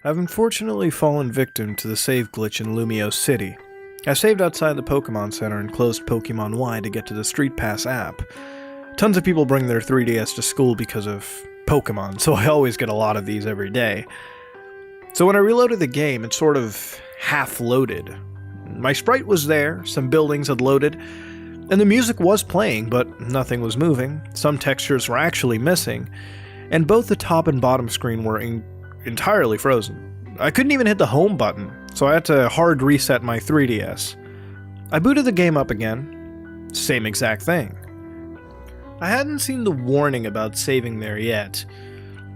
I've unfortunately fallen victim to the save glitch in Lumiose City. I saved outside the Pokemon Center and closed Pokemon Y to get to the Street Pass app. Tons of people bring their 3DS to school because of Pokemon, so I always get a lot of these every day. So when I reloaded the game, it sort of half-loaded. My sprite was there, some buildings had loaded, and the music was playing, but nothing was moving. Some textures were actually missing, and both the top and bottom screen were entirely frozen. I couldn't even hit the home button, so I had to hard reset my 3DS. I booted the game up again. Same exact thing. I hadn't seen the warning about saving there yet,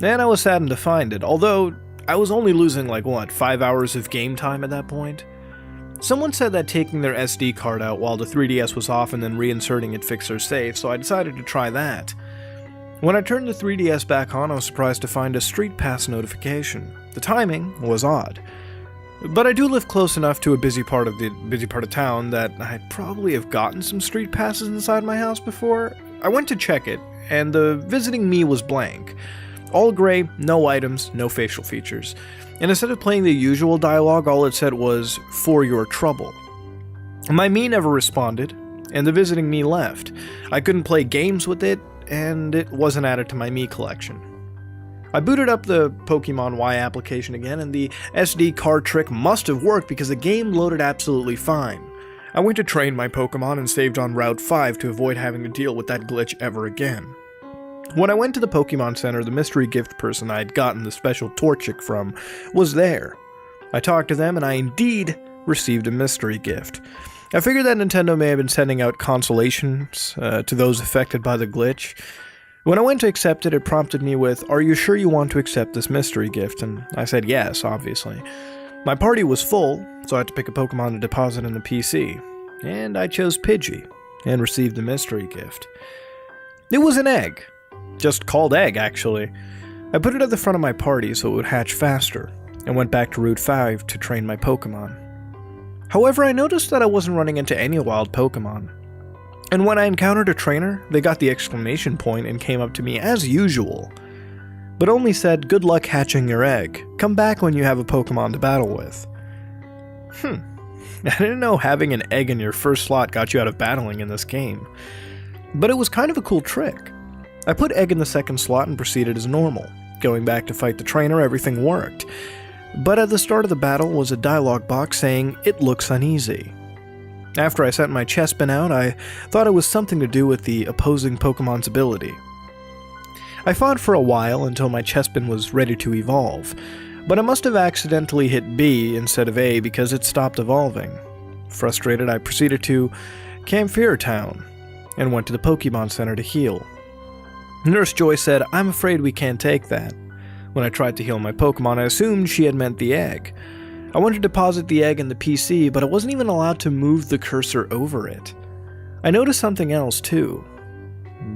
and I was saddened to find it, although I was only losing 5 hours of game time at that point? Someone said that taking their SD card out while the 3DS was off and then reinserting it fixed their save, so I decided to try that. When I turned the 3DS back on, I was surprised to find a Street Pass notification. The timing was odd. But I do live close enough to a busy part of town that I'd probably have gotten some Street Passes inside my house before. I went to check it, and the visiting me was blank. All gray, no items, no facial features. And instead of playing the usual dialogue, all it said was, "For your trouble." My me never responded, and the visiting me left. I couldn't play games with it, and it wasn't added to my me collection. I booted up the Pokemon Y application again, and the SD card trick must have worked because the game loaded absolutely fine. I went to train my Pokemon and saved on Route 5 to avoid having to deal with that glitch ever again. When I went to the Pokemon Center, the mystery gift person I had gotten the special Torchic from was there. I talked to them, and I indeed received a mystery gift. I figured that Nintendo may have been sending out consolations to those affected by the glitch. When I went to accept it, it prompted me with, "Are you sure you want to accept this mystery gift?" And I said yes, obviously. My party was full, so I had to pick a Pokemon to deposit in the PC. And I chose Pidgey, and received the mystery gift. It was an egg. Just called egg, actually. I put it at the front of my party so it would hatch faster, and went back to Route 5 to train my Pokemon. However, I noticed that I wasn't running into any wild Pokemon. And when I encountered a trainer, they got the exclamation point and came up to me as usual, but only said, "Good luck hatching your egg. Come back when you have a Pokemon to battle with." I didn't know having an egg in your first slot got you out of battling in this game. But it was kind of a cool trick. I put egg in the second slot and proceeded as normal. Going back to fight the trainer, everything worked. But at the start of the battle was a dialogue box saying, "It looks uneasy." After I sent my Chespin out, I thought it was something to do with the opposing Pokemon's ability. I fought for a while until my Chespin was ready to evolve, but I must have accidentally hit B instead of A because it stopped evolving. Frustrated, I proceeded to Camphor Town and went to the Pokemon Center to heal. Nurse Joy said, "I'm afraid we can't take that." When I tried to heal my Pokemon, I assumed she had meant the egg. I went to deposit the egg in the PC, but I wasn't even allowed to move the cursor over it. I noticed something else too.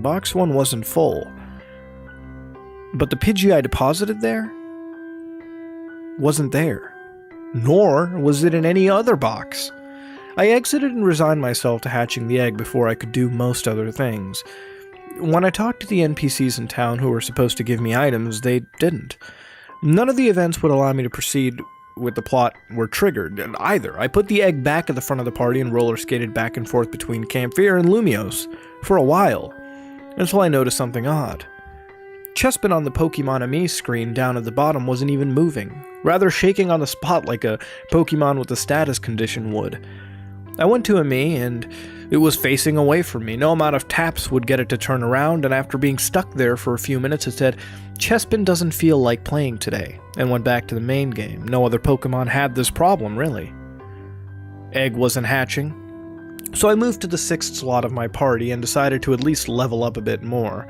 Box 1 wasn't full. But the Pidgey I deposited there wasn't there. Nor was it in any other box. I exited and resigned myself to hatching the egg before I could do most other things. When I talked to the NPCs in town who were supposed to give me items, they didn't. None of the events would allow me to proceed with the plot were triggered either. I put the egg back at the front of the party and roller skated back and forth between Camphor and Lumiose for a while, until I noticed something odd. Chespin on the Pokemon Ami screen down at the bottom wasn't even moving, rather shaking on the spot like a Pokemon with a status condition would. I went to Ami, and it was facing away from me. No amount of taps would get it to turn around, and after being stuck there for a few minutes, it said, "Chespin doesn't feel like playing today," and went back to the main game. No other Pokemon had this problem, really. Egg wasn't hatching, so I moved to the 6th slot of my party and decided to at least level up a bit more.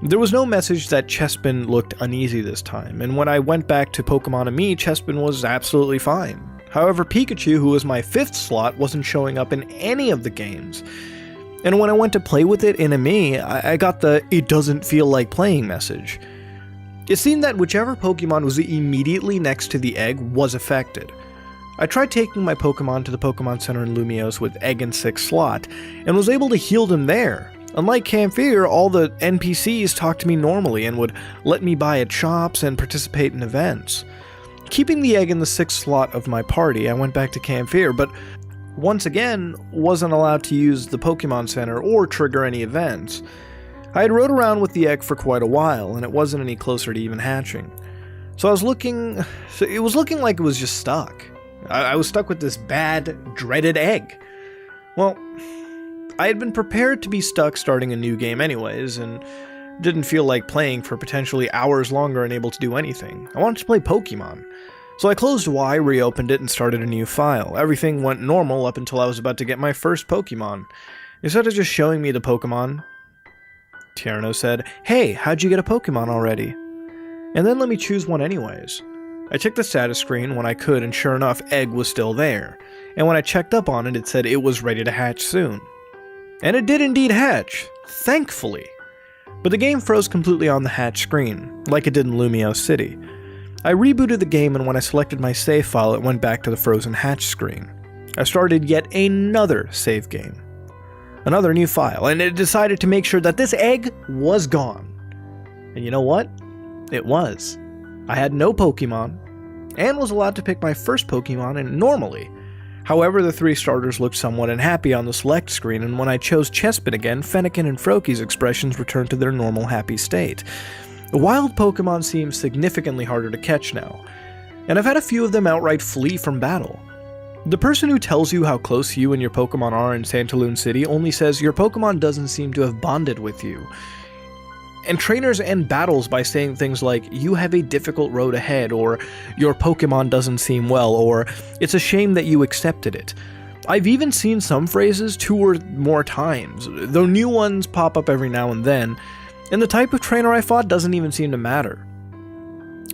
There was no message that Chespin looked uneasy this time, and when I went back to Pokemon Ami, Chespin was absolutely fine. However, Pikachu, who was my 5th slot, wasn't showing up in any of the games. And when I went to play with it in Ami, I got the "it doesn't feel like playing" message. It seemed that whichever Pokemon was immediately next to the egg was affected. I tried taking my Pokemon to the Pokemon Center in Lumiose with egg in 6th slot, and was able to heal them there. Unlike Camphor, all the NPCs talked to me normally and would let me buy at shops and participate in events. Keeping the egg in the 6th slot of my party, I went back to Camp Fear, but once again, wasn't allowed to use the Pokemon Center or trigger any events. I had rode around with the egg for quite a while, and it wasn't any closer to even hatching. So it was looking like it was just stuck. I was stuck with this bad, dreaded egg. Well, I had been prepared to be stuck starting a new game anyways, and didn't feel like playing for potentially hours longer unable to do anything. I wanted to play Pokemon. So I closed Y, reopened it, and started a new file. Everything went normal up until I was about to get my first Pokemon. Instead of just showing me the Pokemon, Tierno said, "Hey, how'd you get a Pokemon already?" And then let me choose one anyways. I checked the status screen when I could, and sure enough, egg was still there. And when I checked up on it, it said it was ready to hatch soon. And it did indeed hatch, thankfully. But the game froze completely on the hatch screen, like it did in Lumiose City. I rebooted the game, and when I selected my save file, it went back to the frozen hatch screen. I started yet another save game. Another new file, and it decided to make sure that this egg was gone. And you know what? It was. I had no Pokemon, and was allowed to pick my first Pokemon and normally. However, the 3 starters looked somewhat unhappy on the select screen, and when I chose Chespin again, Fennekin and Froakie's expressions returned to their normal happy state. The wild Pokemon seem significantly harder to catch now, and I've had a few of them outright flee from battle. The person who tells you how close you and your Pokemon are in Santaloon City only says your Pokemon doesn't seem to have bonded with you. And trainers end battles by saying things like, "You have a difficult road ahead," or "Your Pokemon doesn't seem well," or "It's a shame that you accepted it." I've even seen some phrases 2 or more times, though new ones pop up every now and then, and the type of trainer I fought doesn't even seem to matter.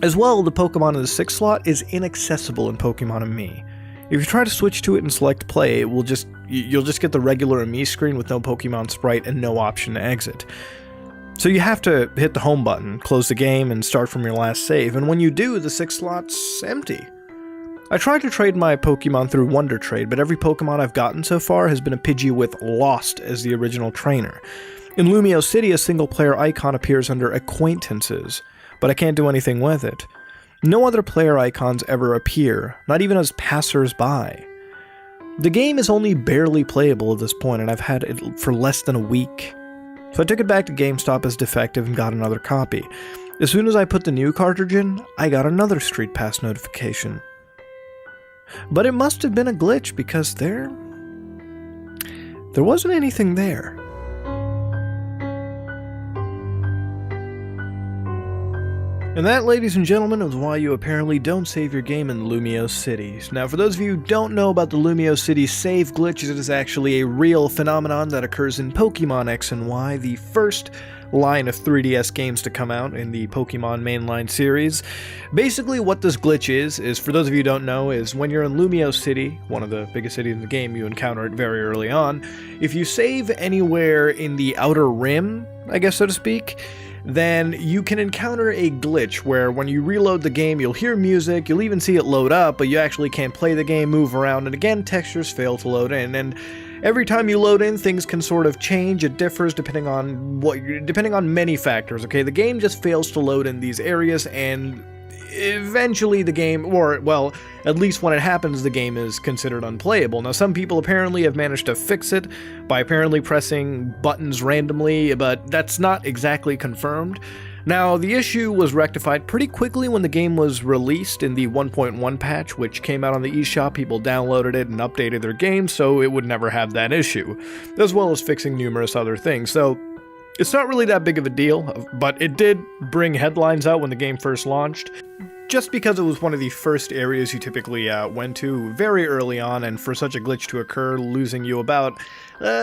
As well, the Pokemon in the 6th slot is inaccessible in Pokemon and Me. If you try to switch to it and select play, you'll just get the regular Me screen with no Pokemon sprite and no option to exit. So you have to hit the home button, close the game, and start from your last save, and when you do, the 6th slot's empty. I tried to trade my Pokemon through Wonder Trade, but every Pokemon I've gotten so far has been a Pidgey with Lost as the original trainer. In Lumiose City, a single-player icon appears under Acquaintances, but I can't do anything with it. No other player icons ever appear, not even as passers-by. The game is only barely playable at this point, and I've had it for less than a week. So I took it back to GameStop as defective and got another copy. As soon as I put the new cartridge in, I got another Street Pass notification. But it must have been a glitch because there wasn't anything there. And that, ladies and gentlemen, is why you apparently don't save your game in Lumiose City. Now, for those of you who don't know about the Lumiose City save glitches, it is actually a real phenomenon that occurs in Pokemon X and Y, the first line of 3DS games to come out in the Pokemon mainline series. Basically, what this glitch is for those of you who don't know, is when you're in Lumiose City, one of the biggest cities in the game, you encounter it very early on. If you save anywhere in the outer rim, I guess so to speak, then you can encounter a glitch where when you reload the game, you'll hear music, you'll even see it load up, but you actually can't play the game, move around, and again, textures fail to load in, and every time you load in, things can sort of change. It differs depending on many factors, okay? The game just fails to load in these areas, and eventually the game, or, well, at least when it happens, the game is considered unplayable. Now, some people apparently have managed to fix it by apparently pressing buttons randomly, but that's not exactly confirmed. Now, the issue was rectified pretty quickly when the game was released in the 1.1 patch, which came out on the eShop. People downloaded it and updated their game, so it would never have that issue, as well as fixing numerous other things. So it's not really that big of a deal, but it did bring headlines out when the game first launched, just because it was one of the first areas you typically went to very early on, and for such a glitch to occur, losing you about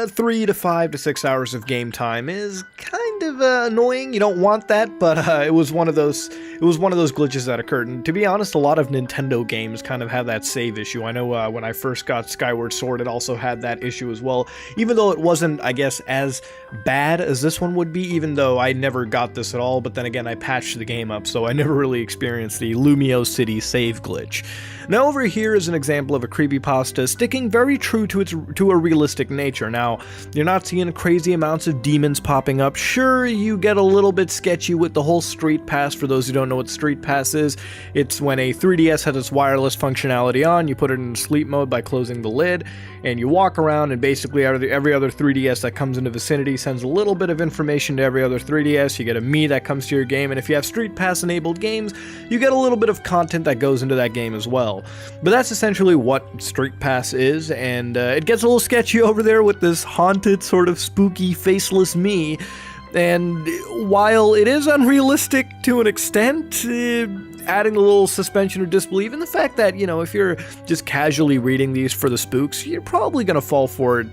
3 to 5 to 6 hours of game time is kind of annoying. You don't want that, but it was one of those glitches that occurred. And to be honest, a lot of Nintendo games kind of have that save issue. I know when I first got Skyward Sword, it also had that issue as well, even though it wasn't, I guess, as bad as this one would be, even though I never got this at all. But then again, I patched the game up, so I never really experienced the Lumiose City save glitch. Now over here is an example of a creepypasta sticking very true to a realistic nature. Now, you're not seeing crazy amounts of demons popping up. Sure, you get a little bit sketchy with the whole Street Pass. For those who don't know what Street Pass is, it's when a 3DS has its wireless functionality on, you put it in sleep mode by closing the lid, and you walk around, and basically every other 3DS that comes into vicinity sends a little bit of information to every other 3DS. You get a Mii that comes to your game, and if you have Street Pass enabled games, you get a little bit of content that goes into that game as well. But that's essentially what Street Pass is, and it gets a little sketchy over there with this haunted, sort of spooky, faceless Mii. And while it is unrealistic to an extent, adding a little suspension of disbelief in the fact that, you know, if you're just casually reading these for the spooks, you're probably going to fall for it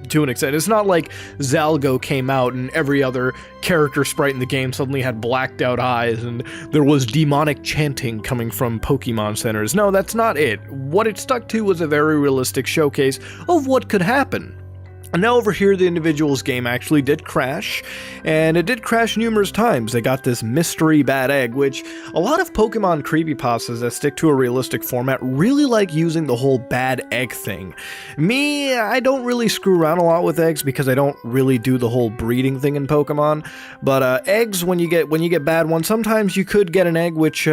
to an extent. It's not like Zalgo came out and every other character sprite in the game suddenly had blacked out eyes and there was demonic chanting coming from Pokemon centers. No, that's not it. What it stuck to was a very realistic showcase of what could happen. And now over here, the individual's game actually did crash, and it did crash numerous times. They got this mystery bad egg, which a lot of Pokemon creepypastas that stick to a realistic format really like using the whole bad egg thing. Me, I don't really screw around a lot with eggs because I don't really do the whole breeding thing in Pokemon, but eggs, when you get bad ones, sometimes you could get an egg which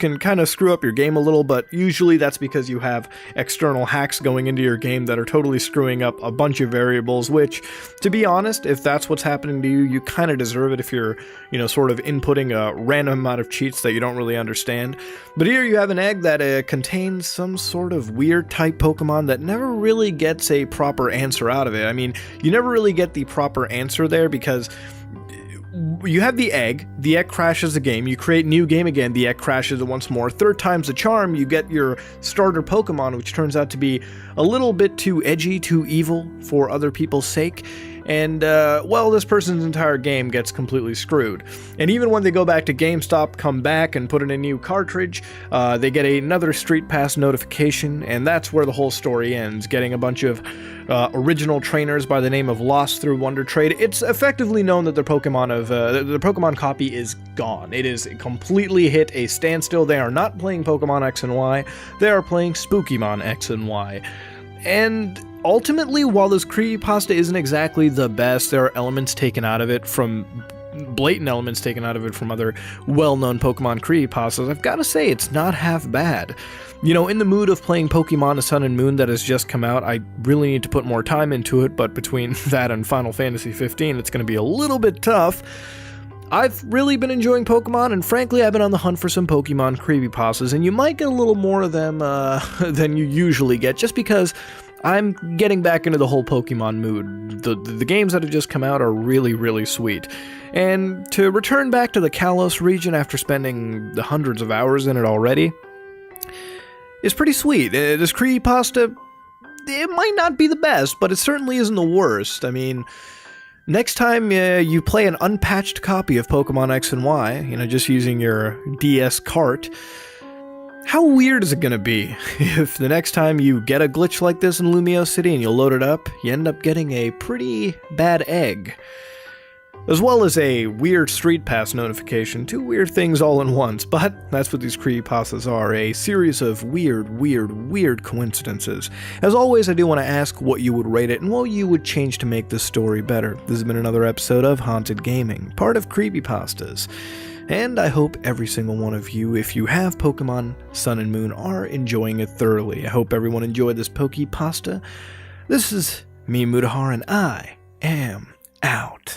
can kind of screw up your game a little, but usually that's because you have external hacks going into your game that are totally screwing up a bunch of variables, which, to be honest, if that's what's happening to you, you kind of deserve it if you're, you know, sort of inputting a random amount of cheats that you don't really understand. But here you have an egg that contains some sort of weird type Pokemon that never really gets a proper answer out of it. I mean, you never really get the proper answer there because you have the egg crashes the game, you create new game again, the egg crashes it once more. Third time's the charm, you get your starter Pokemon, which turns out to be a little bit too edgy, too evil for other people's sake. And, well, this person's entire game gets completely screwed. And even when they go back to GameStop, come back and put in a new cartridge, they get another Street Pass notification, and that's where the whole story ends, getting a bunch of original trainers by the name of Lost Through Wonder Trade. It's effectively known that the Pokemon copy is gone. It is completely hit a standstill. They are not playing Pokemon X and Y, they are playing Spookymon X and Y. And ultimately, while this creepypasta isn't exactly the best, there are elements taken out of it from blatant elements taken out of it from other well-known Pokemon creepypastas. I've got to say, it's not half bad. You know, in the mood of playing Pokemon Sun and Moon that has just come out, I really need to put more time into it, but between that and Final Fantasy 15, it's going to be a little bit tough. I've really been enjoying Pokemon, and frankly, I've been on the hunt for some Pokemon creepypastas, and you might get a little more of them than you usually get, just because I'm getting back into the whole Pokemon mood. The games that have just come out are really, really sweet. And to return back to the Kalos region after spending the hundreds of hours in it already is pretty sweet. This creepypasta, it might not be the best, but it certainly isn't the worst. I mean, next time you play an unpatched copy of Pokemon X and Y, you know, just using your DS cart, how weird is it going to be if the next time you get a glitch like this in Lumiose City and you load it up, you end up getting a pretty bad egg? As well as a weird Street Pass notification, two weird things all in once, but that's what these creepypastas are, a series of weird coincidences. As always, I do want to ask what you would rate it and what you would change to make this story better. This has been another episode of Haunted Gaming, part of Creepypastas. And I hope every single one of you, if you have Pokemon Sun and Moon, are enjoying it thoroughly. I hope everyone enjoyed this Pokepasta. This is me, Mutahar, and I am out.